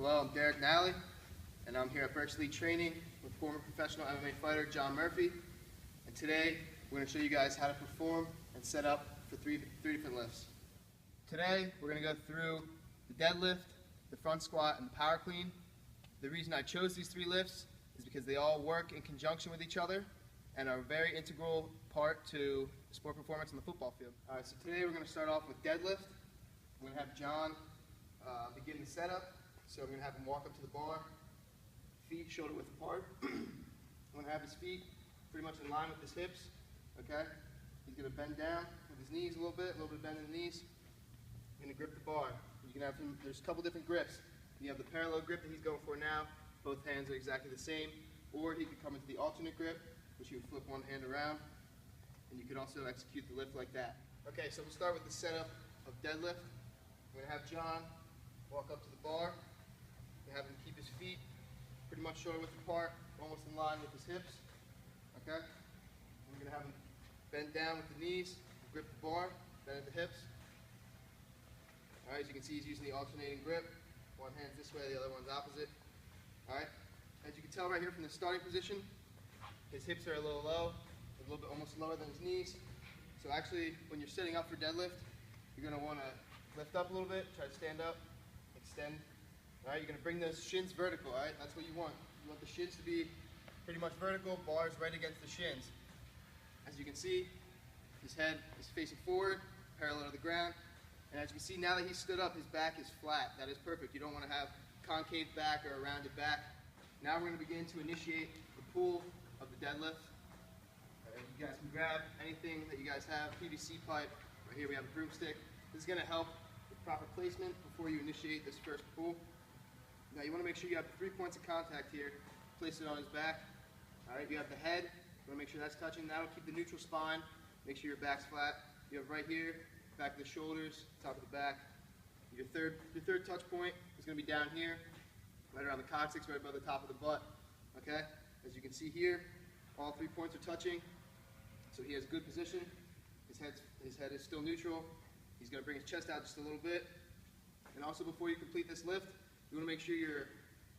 Hello, I'm Nally, and I'm here at Berkeley training with former professional MMA fighter John Murphy. And today, we're going to show you guys how to perform and set up for three different lifts. Today, we're going to go through the deadlift, the front squat, and the power clean. The reason I chose these three lifts is because they all work in conjunction with each other and are a very integral part to sport performance on the football field. All right, so today we're going to start off with deadlift. We're going to have John begin the setup. So I'm going to have him walk up to the bar, feet shoulder width apart. I'm going to have his feet pretty much in line with his hips, okay? He's going to bend down with his knees a little bit bend in the knees. He's going to grip the bar. You can have him, there's a couple different grips. You have the parallel grip that he's going for now. Both hands are exactly the same. Or he could come into the alternate grip, which you would flip one hand around. And you could also execute the lift like that. Okay, so we'll start with the setup of deadlift. I'm going to have John walk up to the bar. Have him keep his feet pretty much shoulder width apart, almost in line with his hips. Okay? We're going to have him bend down with the knees, grip the bar, bend at the hips. Alright, as you can see, he's using the alternating grip. One hand's this way, the other one's opposite. Alright? As you can tell right here from the starting position, his hips are a little low, a little bit almost lower than his knees. So actually, when you're setting up for deadlift, you're going to want to lift up a little bit, try to stand up, extend. Alright, you're going to bring those shins vertical, alright? That's what you want. You want the shins to be pretty much vertical, bars right against the shins. As you can see, his head is facing forward, parallel to the ground. And as you can see, now that he's stood up, his back is flat. That is perfect. You don't want to have concave back or a rounded back. Now we're going to begin to initiate the pull of the deadlift. You guys can grab anything that you guys have, PVC pipe. Right here we have a broomstick. This is going to help with proper placement before you initiate this first pull. Now you want to make sure you have 3 points of contact here. Place it on his back. Alright, you have the head. You want to make sure that's touching. That'll keep the neutral spine. Make sure your back's flat. You have right here, back of the shoulders, top of the back. Your third touch point is going to be down here, right around the coccyx, right above the top of the butt. Okay? As you can see here, all 3 points are touching. So he has good position. His head is still neutral. He's going to bring his chest out just a little bit. And also before you complete this lift, you want to make sure you're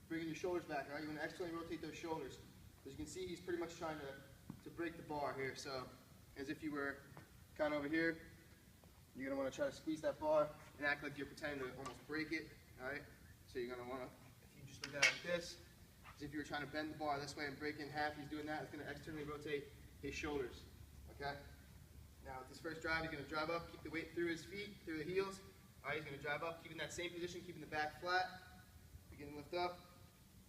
bringing your shoulders back, all right? You want to externally rotate those shoulders. As you can see, he's pretty much trying to break the bar here. So, as if you were kind of over here, you're going to want to try to squeeze that bar and act like you're pretending to almost break it, all right? So you're going to want to, if you just look at it like this, as if you were trying to bend the bar this way and break it in half, he's doing that. It's going to externally rotate his shoulders, okay? Now, with this first drive, he's going to drive up, keep the weight through his feet, through the heels. All right, he's going to drive up, keeping that same position, keeping the back flat. Begin to lift up,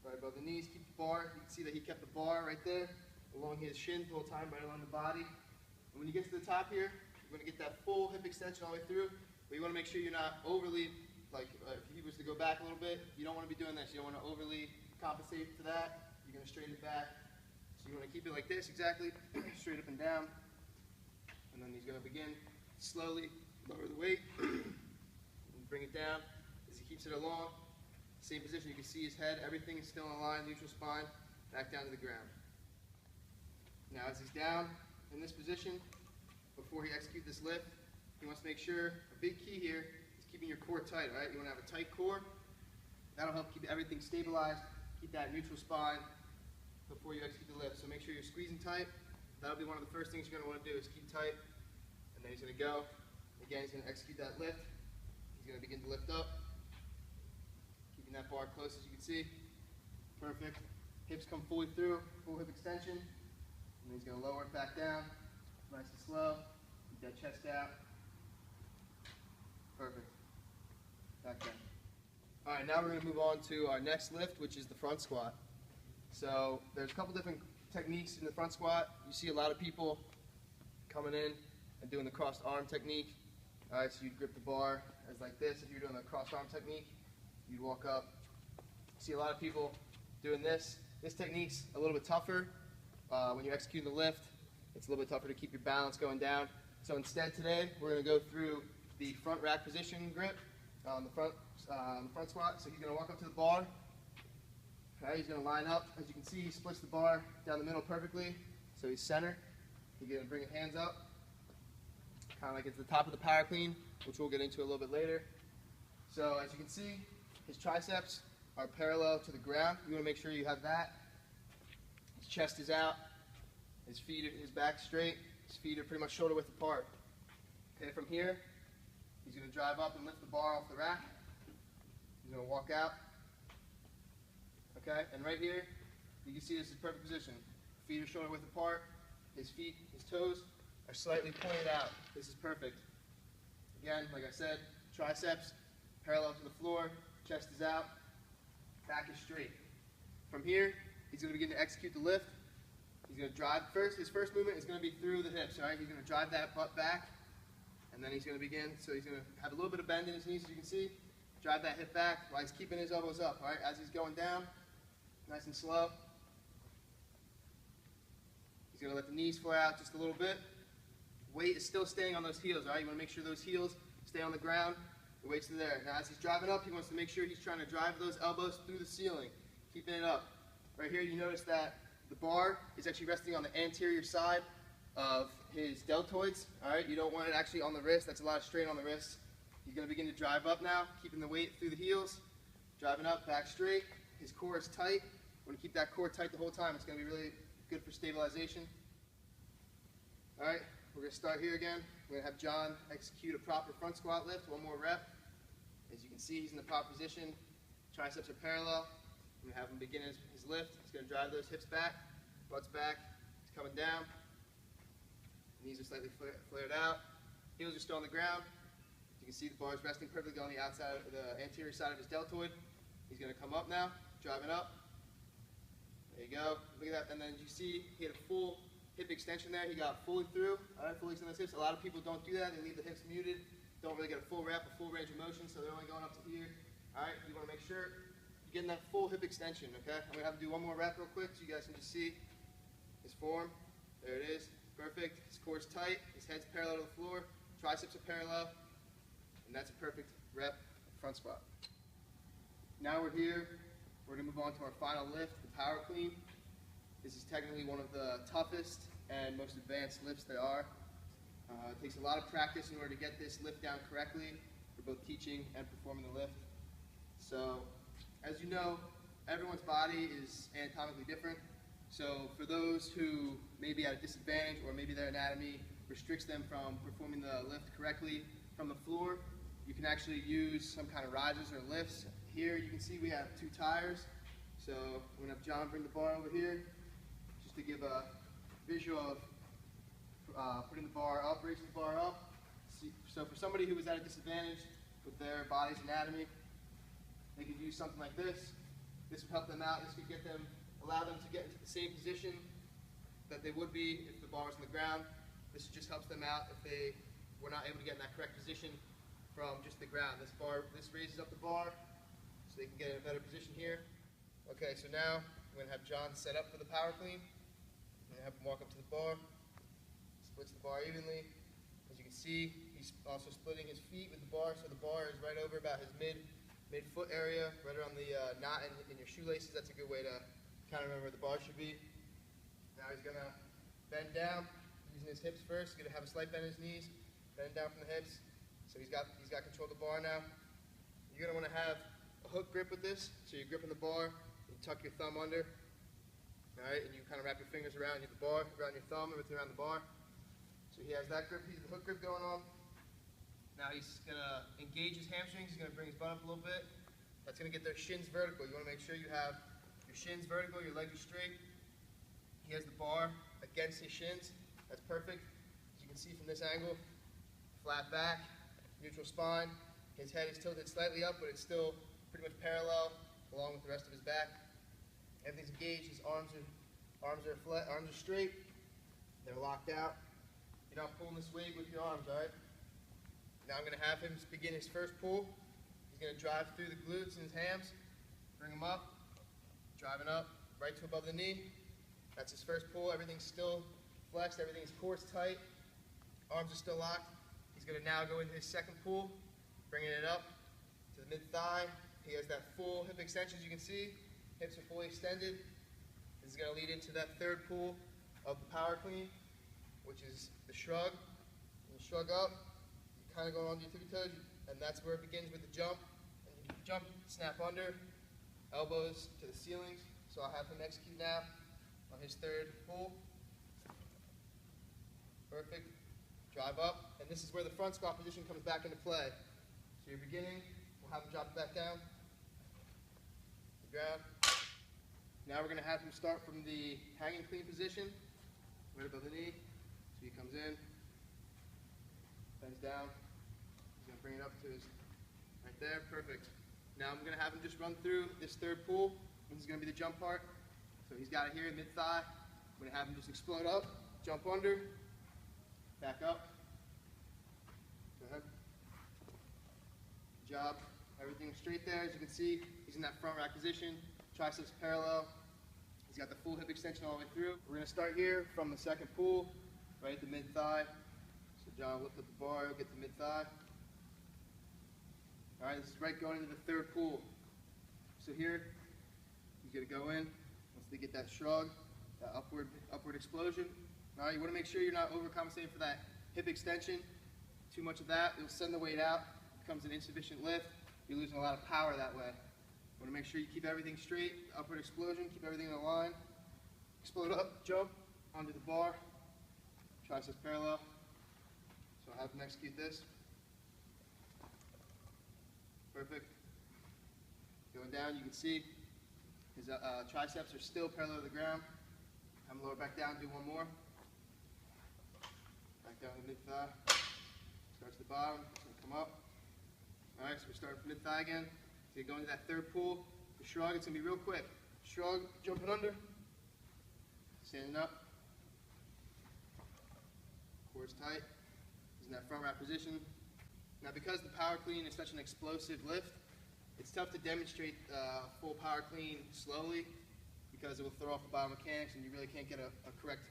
right above the knees, keep the bar. You can see that he kept the bar right there, along his shins the whole time, right along the body. And when you get to the top here, you're going to get that full hip extension all the way through, but you want to make sure you're not overly, like if he was to go back a little bit, you don't want to be doing this. You don't want to overly compensate for that. You're going to straighten it back. So you want to keep it like this, exactly, straight up and down. And then he's going to begin slowly lower the weight, and bring it down as he keeps it along. Same position, you can see his head, everything is still in line, neutral spine, back down to the ground. Now as he's down in this position, before he executes this lift, he wants to make sure, a big key here is keeping your core tight, right? You want to have a tight core. That'll help keep everything stabilized, keep that neutral spine before you execute the lift. So make sure you're squeezing tight. That'll be one of the first things you're going to want to do is keep tight. And then he's going to go. Again, he's going to execute that lift. He's going to begin to lift up. That bar close as you can see. Perfect. Hips come fully through, full hip extension. And then he's going to lower it back down. Nice and slow. Keep that chest out. Perfect. Back down. Alright, now we're going to move on to our next lift, which is the front squat. So there's a couple different techniques in the front squat. You see a lot of people coming in and doing the crossed arm technique. Alright, so you'd grip the bar as like this if you're doing the crossed arm technique. You'd walk up. See a lot of people doing this. This technique's a little bit tougher. When you execute the lift, it's a little bit tougher to keep your balance going down. So instead today, we're going to go through the front rack position grip on the front squat. So he's going to walk up to the bar. Okay, he's going to line up. As you can see, he splits the bar down the middle perfectly. So he's center. He's going to bring his hands up, kind of like it's the top of the power clean, which we'll get into a little bit later. So as you can see, his triceps are parallel to the ground. You want to make sure you have that. His chest is out, his back straight, his feet are pretty much shoulder width apart. Okay, from here, he's going to drive up and lift the bar off the rack. He's going to walk out. Okay, and right here, you can see this is perfect position. Feet are shoulder width apart. His toes are slightly pointed out. This is perfect. Again, like I said, triceps parallel to the floor, chest is out, back is straight. From here, he's going to begin to execute the lift. He's going to drive first. His first movement is going to be through the hips. All right, he's going to drive that butt back, and then he's going to begin. So he's going to have a little bit of bend in his knees, as you can see. Drive that hip back while he's keeping his elbows up. All right, as he's going down, nice and slow. He's going to let the knees flare out just a little bit. Weight is still staying on those heels, all right? You want to make sure those heels stay on the ground. The weight's still there. Now, as he's driving up, he wants to make sure he's trying to drive those elbows through the ceiling, keeping it up. Right here, you notice that the bar is actually resting on the anterior side of his deltoids, all right? You don't want it actually on the wrist. That's a lot of strain on the wrist. He's going to begin to drive up now, keeping the weight through the heels. Driving up, back straight. His core is tight. We want to keep that core tight the whole time. It's going to be really good for stabilization. All right, we're going to start here again. We're going to have John execute a proper front squat lift, one more rep. As you can see, he's in the proper position. Triceps are parallel. I'm going to have him begin his lift. He's going to drive those hips back, butt's back. He's coming down. Knees are slightly flared out. Heels are still on the ground. You can see the bar is resting perfectly on the outside, the anterior side of his deltoid. He's going to come up now, driving up. There you go. Look at that. And then you see he had a full hip extension there. He got fully through. All right, fully extend those hips. A lot of people don't do that. They leave the hips muted. Don't really get a full rep, a full range of motion, so they're only going up to here. All right, you want to make sure you're getting that full hip extension, okay? I'm going to have to do one more rep real quick so you guys can just see his form. There it is. Perfect. His core's tight. His head's parallel to the floor. Triceps are parallel. And that's a perfect rep front squat. Now we're here. We're going to move on to our final lift, the power clean. This is technically one of the toughest and most advanced lifts there are. It takes a lot of practice in order to get this lift down correctly for both teaching and performing the lift. So, as you know, everyone's body is anatomically different. So for those who may be at a disadvantage or maybe their anatomy restricts them from performing the lift correctly from the floor, you can actually use some kind of risers or lifts. Here you can see we have two tires. So I'm going to have John bring the bar over here just to give a visual of putting the bar up, raising the bar up. So for somebody who is at a disadvantage with their body's anatomy, they could use something like this. This would help them out. This could allow them to get into the same position that they would be if the bar was on the ground. This just helps them out if they were not able to get in that correct position from just the ground. This raises up the bar so they can get in a better position here. Okay, so now I'm going to have John set up for the power clean. I'm going to have him walk up to the bar, splits the bar evenly. As you can see, he's also splitting his feet with the bar, so the bar is right over about his mid-foot area, right around the knot in your shoelaces. That's a good way to kind of remember where the bar should be. Now he's going to bend down using his hips first. He's going to have a slight bend in his knees, bend down from the hips. So he's got control of the bar now. You're going to want to have a hook grip with this. So you're gripping the bar, you tuck your thumb under, all right, and you kind of wrap your fingers around the bar, around your thumb, everything around the bar. So he has that grip, he's the hook grip going on. Now he's going to engage his hamstrings. He's going to bring his butt up a little bit. That's going to get their shins vertical. You want to make sure you have your shins vertical, your legs are straight. He has the bar against his shins. That's perfect. As you can see from this angle, flat back, neutral spine. His head is tilted slightly up, but it's still pretty much parallel along with the rest of his back. Everything's engaged. His arms are flat, arms are straight. They're locked out. You're not pulling this weight with your arms, all right? Now I'm going to have him begin his first pull. He's going to drive through the glutes and his hams, bring them up, driving up right to above the knee. That's his first pull. Everything's still flexed. Everything's core's tight. Arms are still locked. He's going to now go into his second pull, bringing it up to the mid-thigh. He has that full hip extension, as you can see. Hips are fully extended. This is going to lead into that third pull of the power clean, which is the shrug. You shrug up, you kind of go on your tippy toes, and that's where it begins with the jump. And you jump, snap under, elbows to the ceilings. So I'll have him execute now on his third pull. Perfect. Drive up, and this is where the front squat position comes back into play. So you're beginning, we'll have him drop it back down, the ground. Now we're going to have him start from the hanging clean position, right above the knee. So he comes in, bends down, he's going to bring it up to his, right there, perfect. Now I'm going to have him just run through this third pull. This is going to be the jump part. So he's got it here, mid-thigh. I'm going to have him just explode up, jump under, back up. Go ahead. Good job. Everything straight there. As you can see, he's in that front rack position. Triceps parallel. He's got the full hip extension all the way through. We're going to start here from the second pull, right at the mid-thigh. So John will lift up the bar, he'll get the mid-thigh. All right, this is right going into the third pull. So here, he's going to go in. Once they get that shrug, that upward explosion. All right, you want to make sure you're not overcompensating for that hip extension. Too much of that, you'll send the weight out. It becomes an insufficient lift. You're losing a lot of power that way. You want to make sure you keep everything straight, upward explosion, keep everything in a line. Explode up, jump onto the bar, triceps parallel. So I'll have him execute this. Perfect. Going down, you can see his triceps are still parallel to the ground. Have him lower back down, do one more. Back down to mid-thigh. Starts at the bottom, it's going to come up. All right, so we're starting from mid-thigh again. So you go into that third pull, the shrug, it's going to be real quick. Shrug, jumping under, standing up. Core's tight. He's in that front rack position. Now because the power clean is such an explosive lift, it's tough to demonstrate full power clean slowly because it will throw off the biomechanics and you really can't get a correct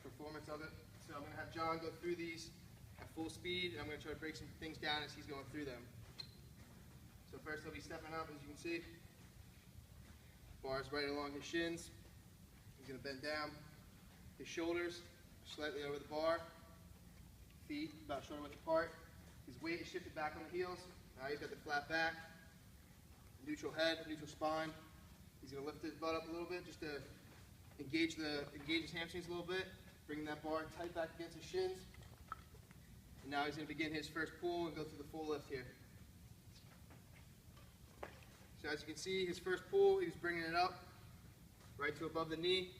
performance of it. So I'm going to have John go through these at full speed, and I'm going to try to break some things down as he's going through them. So first he'll be stepping up, as you can see. Bar's right along his shins. He's going to bend down. His shoulders are slightly over the bar. Feet about shoulder width apart. His weight is shifted back on the heels. Now he's got the flat back. Neutral head, neutral spine. He's going to lift his butt up a little bit just to engage his hamstrings a little bit. Bringing that bar tight back against his shins. And now he's going to begin his first pull and go through the full lift here. So as you can see, his first pull, he was bringing it up right to above the knee.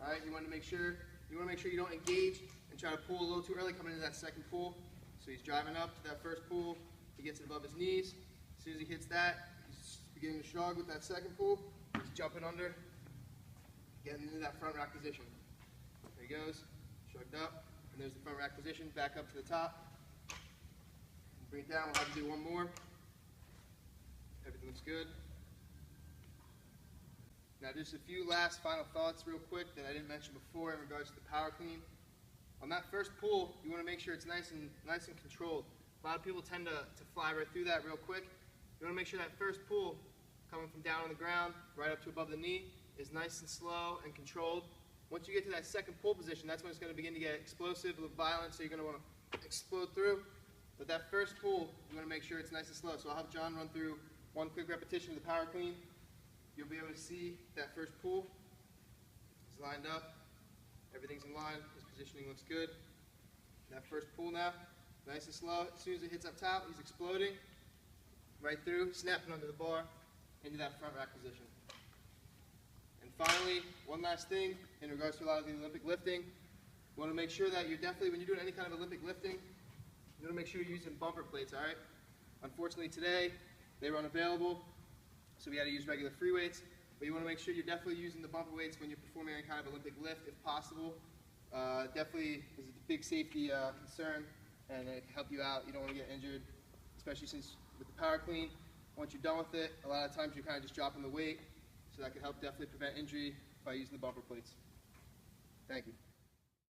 All right, you want to make sure you don't engage and try to pull a little too early coming into that second pull. So he's driving up to that first pull. He gets it above his knees. As soon as he hits that, he's beginning to shrug with that second pull. He's jumping under, getting into that front rack position. There he goes, shrugged up, and there's the front rack position, back up to the top. Bring it down, we'll have to do one more. Everything looks good. Now just a few last final thoughts real quick that I didn't mention before in regards to the power clean. On that first pull, you want to make sure it's nice and controlled. A lot of people tend to fly right through that real quick. You want to make sure that first pull, coming from down on the ground, right up to above the knee, is nice and slow and controlled. Once you get to that second pull position, that's when it's going to begin to get explosive with violence, so you're going to want to explode through. But that first pull, you want to make sure it's nice and slow. So I'll have John run through one quick repetition of the power clean. You'll be able to see that first pull is lined up. Everything's in line. His positioning looks good. That first pull now, nice and slow. As soon as it hits up top, he's exploding right through, snapping under the bar into that front rack position. And finally, one last thing in regards to a lot of the Olympic lifting. You want to make sure that you're definitely, when you're doing any kind of Olympic lifting, you want to make sure you're using bumper plates, all right? Unfortunately today, they were unavailable, so we had to use regular free weights. But you want to make sure you're definitely using the bumper weights when you're performing any kind of Olympic lift, if possible. Definitely is a big safety concern, and it can help you out. You don't want to get injured, especially since with the power clean, once you're done with it, a lot of times you're kind of just dropping the weight, so that can help definitely prevent injury by using the bumper plates. Thank you.